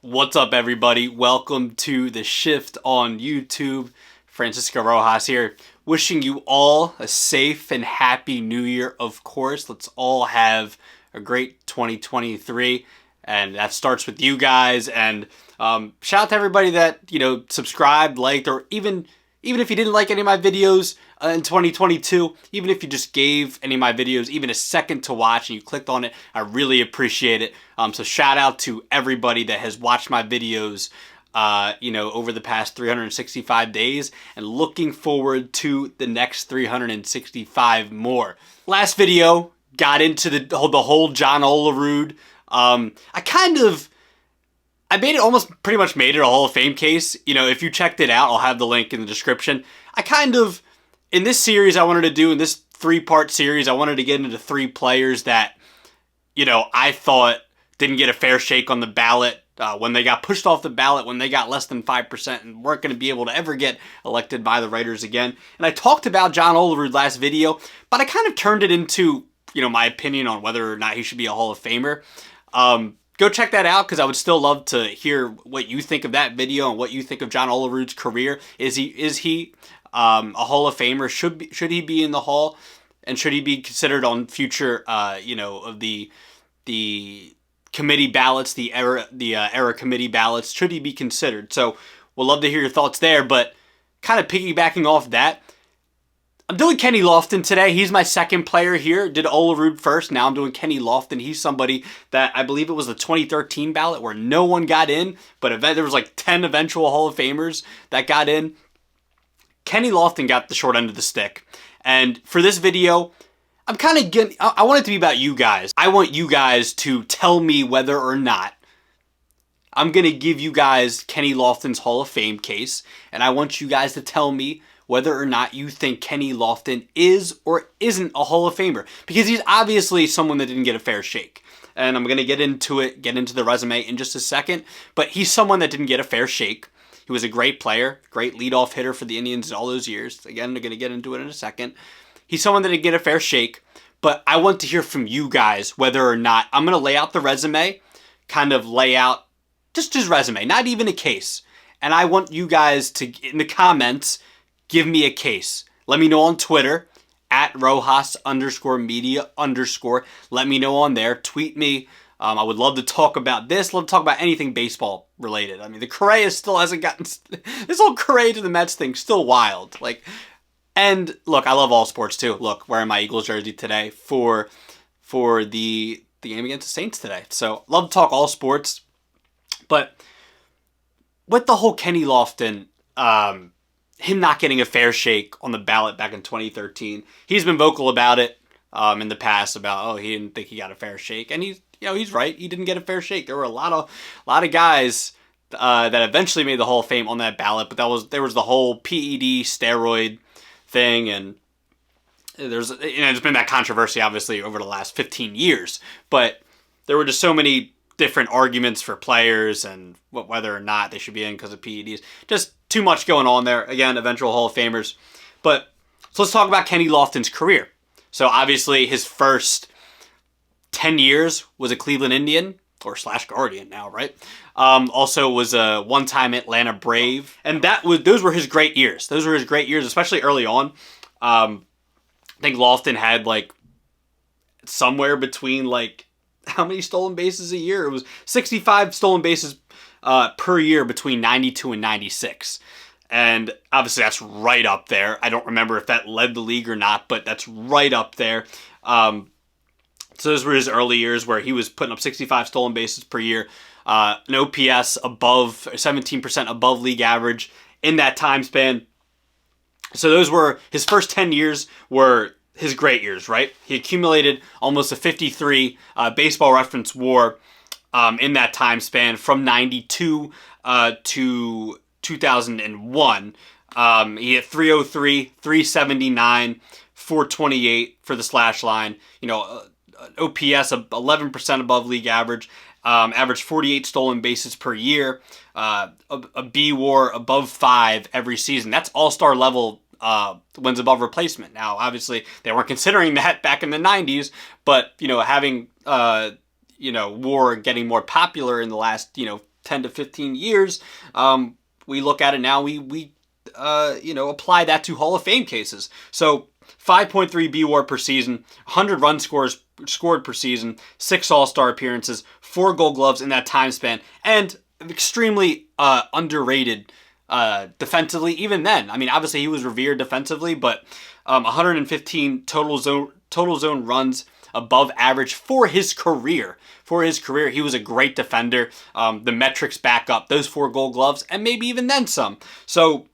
What's up, everybody? Welcome to The Shift on YouTube. Francisco Rojas here, wishing you all a safe and happy new year, of course. Let's all have a great 2023, and that starts with you guys. And shout out to everybody that, subscribed, liked, or even if you didn't like any of my videos in 2022, even if you just gave any of my videos even a second to watch and you clicked on it, I really appreciate it. So shout out to everybody that has watched my videos, over the past 365 days, and looking forward to the next 365 more. Last video got into the whole John Olerud. I pretty much made it a Hall of Fame case. If you checked it out, I'll have the link in the description. In this series I wanted to do, in this three-part series, I wanted to get into three players that, I thought didn't get a fair shake on the ballot, when they got pushed off the ballot, when they got less than 5% and weren't going to be able to ever get elected by the writers again. And I talked about John Olerud last video, but I kind of turned it into, my opinion on whether or not he should be a Hall of Famer. Go check that out, because I would still love to hear what you think of that video and what you think of John Olerud's career. Is he a Hall of Famer? Should he be in the Hall? And should he be considered on future, of the committee ballots, the era committee ballots? Should he be considered? So we'll love to hear your thoughts there. But kind of piggybacking off that, I'm doing Kenny Lofton today. He's my second player here. Did Olerud first. Now I'm doing Kenny Lofton. He's somebody that I believe it was the 2013 ballot where no one got in, but there was like 10 eventual Hall of Famers that got in. Kenny Lofton got the short end of the stick. And for this video, I want it to be about you guys. I want you guys to tell me whether or not I'm going to give you guys Kenny Lofton's Hall of Fame case. And I want you guys to tell me whether or not you think Kenny Lofton is or isn't a Hall of Famer. Because he's obviously someone that didn't get a fair shake. And I'm going to get into the resume in just a second. But he's someone that didn't get a fair shake. He was a great player, great leadoff hitter for the Indians all those years. Again, I'm going to get into it in a second. He's someone that didn't get a fair shake. But I want to hear from you guys whether or not I'm going to lay out the resume, kind of lay out just his resume, not even a case. And I want you guys to, in the comments, give me a case. Let me know on Twitter, @Rojas_media_. Let me know on there. Tweet me. I would love to talk about this. Love to talk about anything baseball related. I mean, the Correa still hasn't gotten... This whole Correa to the Mets thing still wild. And look, I love all sports too. Look, wearing my Eagles jersey today for the game against the Saints today. So love to talk all sports. But with the whole Kenny Lofton... him not getting a fair shake on the ballot back in 2013. He's been vocal about it in the past about, he didn't think he got a fair shake. And he's right. He didn't get a fair shake. There were a lot of guys that eventually made the Hall of Fame on that ballot, but there was the whole PED steroid thing, and there's been that controversy obviously over the last 15 years. But there were just so many different arguments for players and whether or not they should be in because of PEDs. Just too much going on there. Again, eventual Hall of Famers. So let's talk about Kenny Lofton's career. So obviously his first 10 years was a Cleveland Indian, or / Guardian now, right? Also was a one-time Atlanta Brave. And those were his great years. Those were his great years, especially early on. I think Lofton had somewhere between how many stolen bases a year? It was 65 stolen bases per year between 92 and 96. And obviously that's right up there. I don't remember if that led the league or not, but that's right up there. So those were his early years where he was putting up 65 stolen bases per year, an OPS above 17% above league average in that time span. So those were his first 10 years were his great years, right? He accumulated almost a 53 baseball reference WAR in that time span from 92 to 2001. He hit 303, 379, 428 for the slash line. OPS of 11% above league average. Averaged 48 stolen bases per year. A B WAR above 5 every season. That's all-star level wins above replacement. Now, obviously, they weren't considering that back in the 90s, but, having, WAR getting more popular in the last, 10 to 15 years, we look at it now, we apply that to Hall of Fame cases. So 5.3 B WAR per season, 100 run scored per season, 6 All-Star appearances, 4 Gold Gloves in that time span, and extremely underrated defensively. Even then, I mean, obviously he was revered defensively, but 115 total zone runs above average for his career. He was a great defender. The metrics back up those 4 Gold Gloves, and maybe even then some. So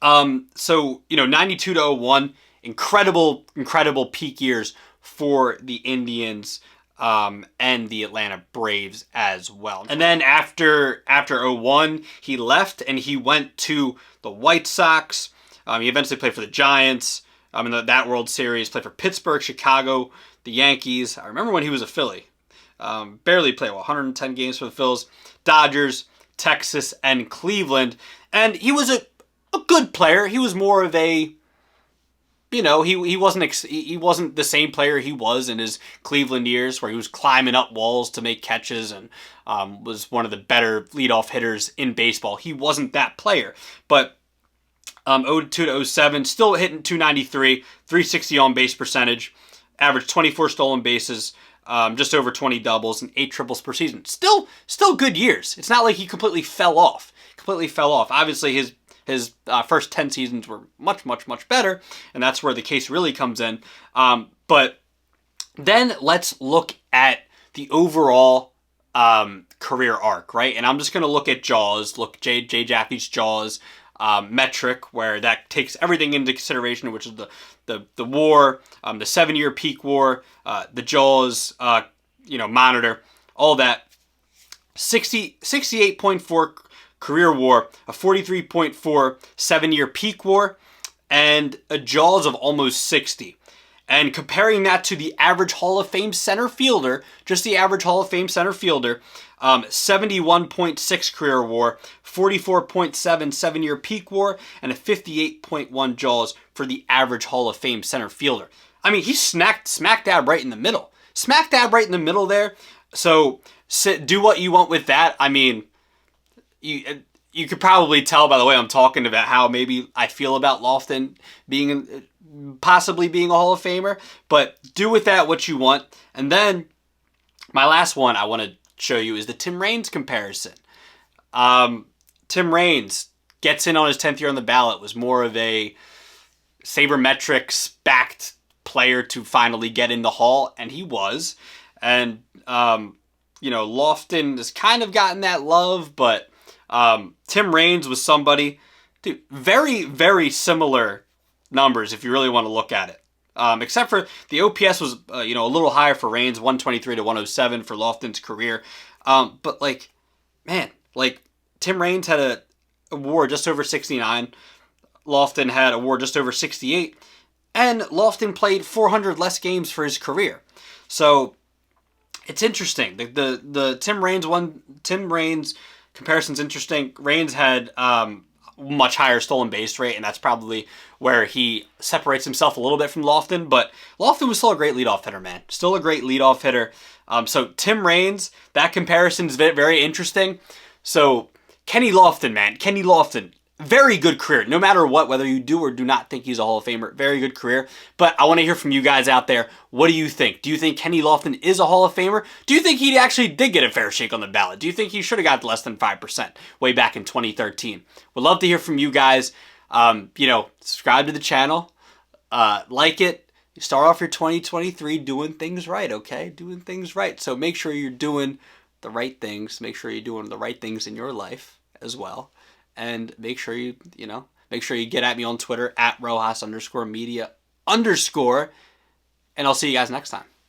92 to 01, incredible peak years for the Indians and the Atlanta Braves as well. And then after 01, he left and he went to the White Sox. He eventually played for the Giants in that World Series, played for Pittsburgh, Chicago, the Yankees. I remember when he was a Philly. Barely played 110 games for the Phils, Dodgers, Texas, and Cleveland. And he was a good player. He was more of a, he wasn't the same player he was in his Cleveland years, where he was climbing up walls to make catches and was one of the better leadoff hitters in baseball. He wasn't that player. But 02 to 07, still hitting 293, 360 on base percentage, averaged 24 stolen bases, just over 20 doubles and 8 triples per season. Still good years. It's not like he completely fell off. Obviously, his first 10 seasons were much better, and that's where the case really comes in. But then let's look at the overall career arc, right? And I'm just going to look at Jaws, Jay Jaffe's Jaws metric, where that takes everything into consideration, which is the WAR, the 7-year peak WAR, the Jaws, monitor, all that. 68.4 career WAR, a 43.4 7-year peak WAR, and a Jaws of almost 60. And comparing that to the average Hall of Fame center fielder, just the average Hall of Fame center fielder, 71.6 career WAR, 44.7 7-year peak WAR, and a 58.1 Jaws for the average Hall of Fame center fielder. I mean, he's smack dab right in the middle. Smack dab right in the middle there. So do what you want with that. I mean, you could probably tell by the way I'm talking about how maybe I feel about Lofton possibly being a Hall of Famer, but do with that what you want. And then my last one I want to show you is the Tim Raines comparison. Tim Raines gets in on his 10th year on the ballot, was more of a sabermetrics backed player to finally get in the Hall, and he was. And Lofton has kind of gotten that love, but Tim Raines was somebody, dude, very, very similar numbers if you really want to look at it. Except for the OPS was, a little higher for Raines, 123 to 107 for Lofton's career. But Tim Raines had a WAR just over 69. Lofton had a WAR just over 68. And Lofton played 400 less games for his career. So it's interesting. The Tim Raines comparison's interesting. Raines had much higher stolen base rate, and that's probably where he separates himself a little bit from Lofton. But Lofton was still a great leadoff hitter, man. Still a great leadoff hitter. So Tim Raines, that comparison is very interesting. So Kenny Lofton, very good career. No matter what, whether you do or do not think he's a Hall of Famer, very good career. But I want to hear from you guys out there. What do you think? Do you think Kenny Lofton is a Hall of Famer? Do you think he actually did get a fair shake on the ballot? Do you think he should have got less than 5% way back in 2013? Would love to hear from you guys. Subscribe to the channel. Like it. Start off your 2023 doing things right, okay? Doing things right. So make sure you're doing the right things. Make sure you're doing the right things in your life as well. And make sure you get at me on Twitter at Rojas_media_. And I'll see you guys next time.